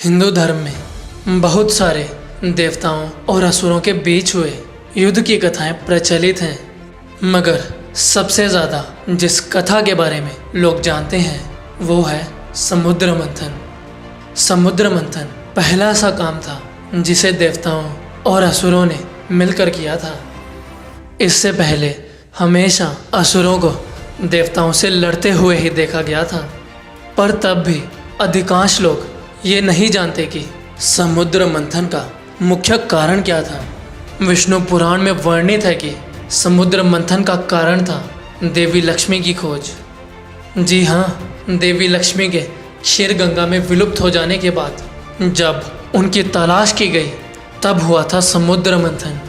हिंदू धर्म में बहुत सारे देवताओं और असुरों के बीच हुए युद्ध की कथाएं प्रचलित हैं, मगर सबसे ज़्यादा जिस कथा के बारे में लोग जानते हैं वो है समुद्र मंथन। समुद्र मंथन पहला ऐसा काम था जिसे देवताओं और असुरों ने मिलकर किया था। इससे पहले हमेशा असुरों को देवताओं से लड़ते हुए ही देखा गया था, पर तब भी अधिकांश लोग ये नहीं जानते कि समुद्र मंथन का मुख्य कारण क्या था। विष्णु पुराण में वर्णित है कि समुद्र मंथन का कारण था देवी लक्ष्मी की खोज। जी हाँ, देवी लक्ष्मी के क्षीर गंगा में विलुप्त हो जाने के बाद जब उनकी तलाश की गई तब हुआ था समुद्र मंथन।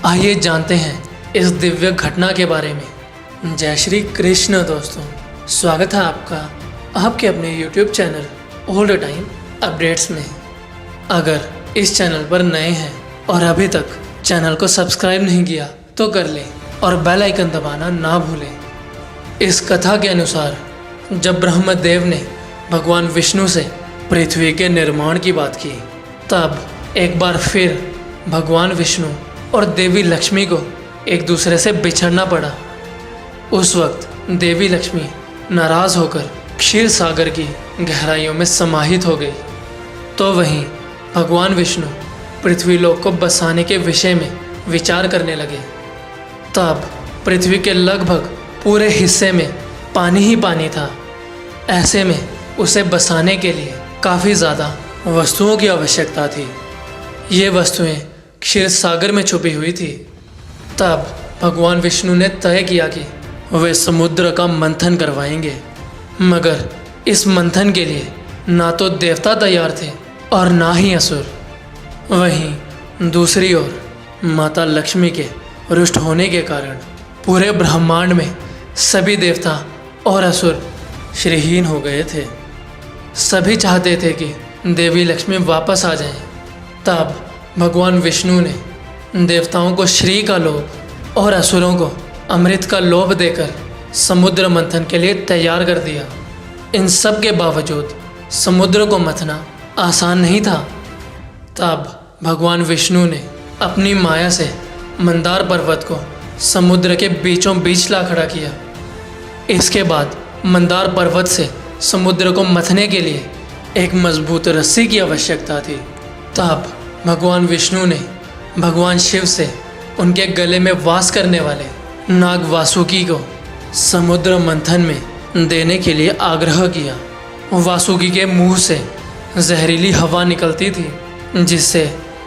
आइए जानते हैं इस दिव्य घटना के बारे में। जय श्री कृष्ण दोस्तों, स्वागत है आपका आपके अपने YouTube channel old time updates में। अगर इस चैनल पर नए हैं और अभी तक चैनल को सब्सक्राइब नहीं किया तो कर लें और बेल आइकन दबाना ना भूलें। इस कथा के अनुसार जब ब्रह्मदेव ने भगवान विष्णु से पृथ्वी के निर्माण की बात की, तब एक बार फिर भगवान विष्णु और देवी लक्ष्मी को एक दूसरे से बिछड़ना पड़ा। उस वक्त देवी लक्ष्मी नाराज होकर क्षीर सागर की गहराइयों में समाहित हो गई, तो वहीं भगवान विष्णु पृथ्वी लोक को बसाने के विषय में विचार करने लगे। तब पृथ्वी के लगभग पूरे हिस्से में पानी ही पानी था। ऐसे में उसे बसाने के लिए काफ़ी ज़्यादा वस्तुओं की आवश्यकता थी। ये वस्तुएं क्षीर सागर में छुपी हुई थी। तब भगवान विष्णु ने तय किया कि वे समुद्र का मंथन करवाएंगे, मगर इस मंथन के लिए ना तो देवता तैयार थे और ना ही असुर। वहीं दूसरी ओर माता लक्ष्मी के रुष्ट होने के कारण पूरे ब्रह्मांड में सभी देवता और असुर श्रीहीन हो गए थे। सभी चाहते थे कि देवी लक्ष्मी वापस आ जाएं। तब भगवान विष्णु ने देवताओं को श्री का लोभ और असुरों को अमृत का लोभ देकर समुद्र मंथन के लिए तैयार कर दिया। इन सब के बावजूद समुद्र को मथना आसान नहीं था। तब भगवान विष्णु ने अपनी माया से मंदार पर्वत को समुद्र के बीचों बीच ला खड़ा किया। इसके बाद मंदार पर्वत से समुद्र को मथने के लिए एक मजबूत रस्सी की आवश्यकता थी। तब भगवान विष्णु ने भगवान शिव से उनके गले में वास करने वाले नाग वासुकी को समुद्र मंथन में देने के लिए आग्रह किया। वासुकी के मुंह से जहरीली हवा निकलती थी, जिससे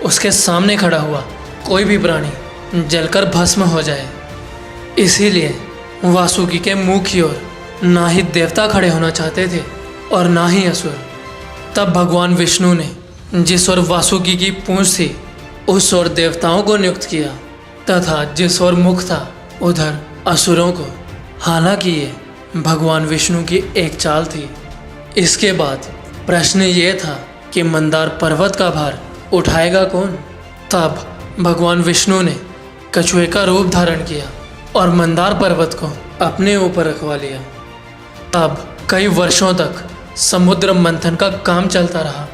उसके सामने खड़ा हुआ कोई भी प्राणी जलकर भस्म हो जाए। इसीलिए वासुकी के मुंह की ओर ना ही देवता खड़े होना चाहते थे और ना ही असुर। तब भगवान विष्णु ने जिस ओर वासुकी की पूंछ थी उस ओर देवताओं को नियुक्त किया तथा जिस ओर मुख था उधर असुरों को। हालांकि ये भगवान विष्णु की एक चाल थी। इसके बाद प्रश्न ये था कि मंदार पर्वत का भार उठाएगा कौन। तब भगवान विष्णु ने कछुए का रूप धारण किया और मंदार पर्वत को अपने ऊपर रखवा लिया। तब कई वर्षों तक समुद्र मंथन का काम चलता रहा।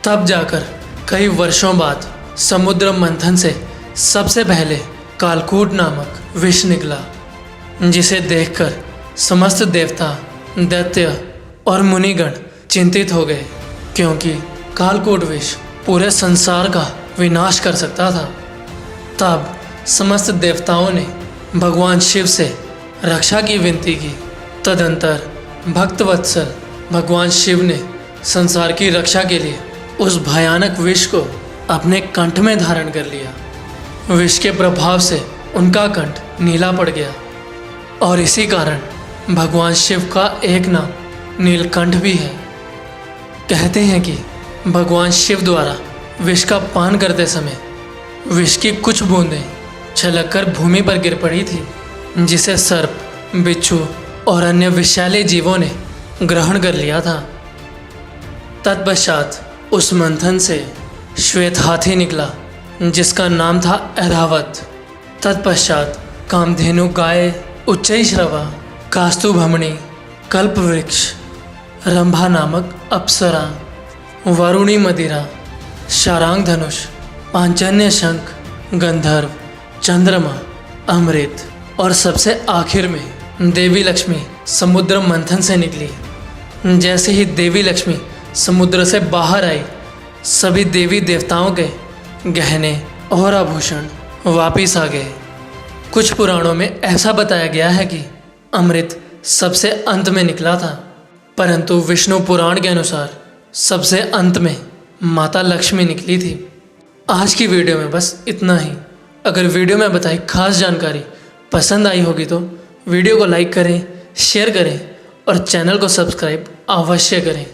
तब जाकर कई वर्षों बाद समुद्र मंथन से सबसे पहले कालकूट नामक विष निकला, जिसे देखकर समस्त देवता, दैत्य और मुनिगण चिंतित हो गए, क्योंकि कालकूट विष पूरे संसार का विनाश कर सकता था। तब समस्त देवताओं ने भगवान शिव से रक्षा की विनती की। तदंतर भक्तवत्सल भगवान शिव ने संसार की रक्षा के लिए उस भयानक विष को अपने कंठ में धारण कर लिया। विष के प्रभाव से उनका कंठ नीला पड़ गया और इसी कारण भगवान शिव का एक नाम नीलकंठ भी है। कहते हैं कि भगवान शिव द्वारा विष का पान करते समय विष की कुछ बूंदें छलककर भूमि पर गिर पड़ी थी, जिसे सर्प, बिच्छू और अन्य विषैले जीवों ने ग्रहण कर लिया था। तत्पश्चात उस मंथन से श्वेत हाथी निकला, जिसका नाम था ऐरावत। तत्पश्चात कामधेनु गाय, उच्चैश्रवा, कास्तुभमणि, कल्पवृक्ष, रंभा नामक अप्सरा, वरुणी मदिरा, शारांग धनुष, पांचजन्य शंख, गंधर्व, चंद्रमा, अमृत और सबसे आखिर में देवी लक्ष्मी समुद्र मंथन से निकली। जैसे ही देवी लक्ष्मी समुद्र से बाहर आई, सभी देवी देवताओं के गहने और आभूषण वापिस आ गए। कुछ पुराणों में ऐसा बताया गया है कि अमृत सबसे अंत में निकला था, परंतु विष्णु पुराण के अनुसार सबसे अंत में माता लक्ष्मी निकली थी। आज की वीडियो में बस इतना ही। अगर वीडियो में बताई खास जानकारी पसंद आई होगी तो वीडियो को लाइक करें, शेयर करें और चैनल को सब्सक्राइब अवश्य करें।